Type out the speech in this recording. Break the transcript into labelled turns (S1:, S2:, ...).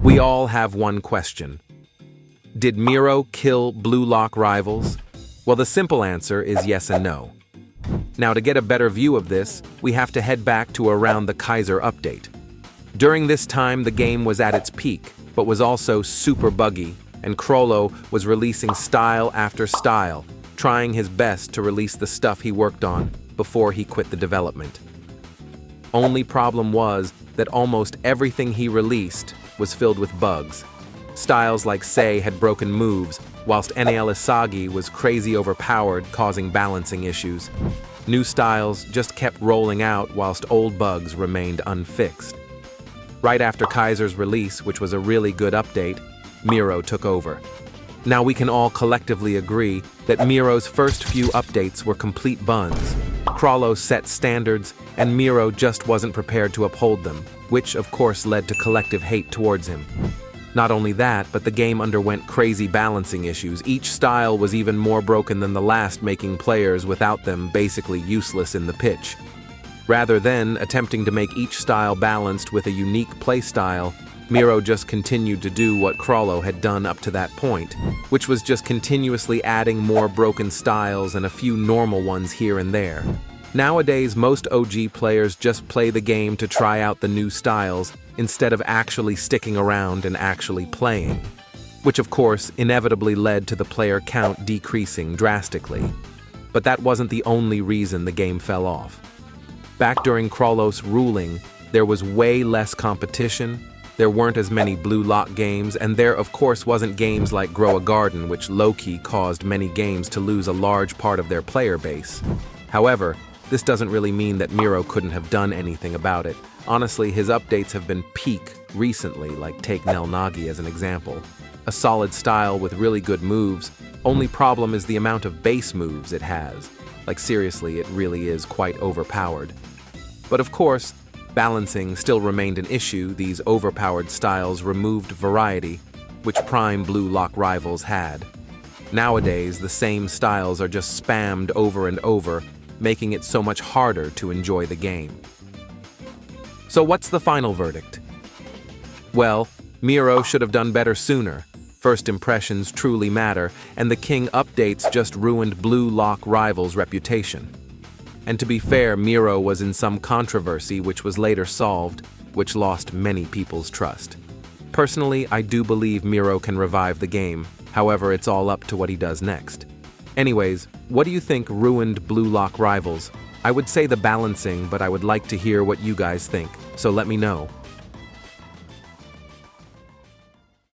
S1: We all have one question. Did Miro kill Blue Lock Rivals? Well, the simple answer is yes and no. Now, to get a better view of this, we have to head back to around the Kaiser update. During this time, the game was at its peak, but was also super buggy, and Chrollo was releasing style after style, trying his best to release the stuff he worked on before he quit the development. Only problem was that almost everything he released was filled with bugs. Styles like Sei had broken moves, whilst NAL Isagi was crazy overpowered, causing balancing issues. New styles just kept rolling out whilst old bugs remained unfixed. Right after Kaiser's release, which was a really good update, Miro took over. Now we can all collectively agree that Miro's first few updates were complete buns. Chrollo set standards, and Miro just wasn't prepared to uphold them, which of course led to collective hate towards him. Not only that, but the game underwent crazy balancing issues. Each style was even more broken than the last, making players without them basically useless in the pitch. Rather than attempting to make each style balanced with a unique playstyle, Miro just continued to do what Chrollo had done up to that point, which was just continuously adding more broken styles and a few normal ones here and there. Nowadays, most OG players just play the game to try out the new styles instead of actually sticking around and actually playing, which of course inevitably led to the player count decreasing drastically. But that wasn't the only reason the game fell off. Back during Chrollo's ruling, there was way less competition, there weren't as many Blue Lock games, and there of course wasn't games like Grow a Garden, which low-key caused many games to lose a large part of their player base. However, this doesn't really mean that Miro couldn't have done anything about it. Honestly, his updates have been peak recently, like take Nel Nagi as an example. A solid style with really good moves, only problem is the amount of base moves it has. Like seriously, it really is quite overpowered. But of course, balancing still remained an issue. These overpowered styles removed variety, which prime Blue Lock Rivals had. Nowadays, the same styles are just spammed over and over, making it so much harder to enjoy the game. So what's the final verdict? Well, Miro should have done better sooner. First impressions truly matter, and the King updates just ruined Blue Lock Rivals' reputation. And to be fair, Miro was in some controversy which was later solved, which lost many people's trust. Personally, I do believe Miro can revive the game, however it's all up to what he does next. Anyways, what do you think ruined Blue Lock Rivals? I would say the balancing, but I would like to hear what you guys think, so let me know.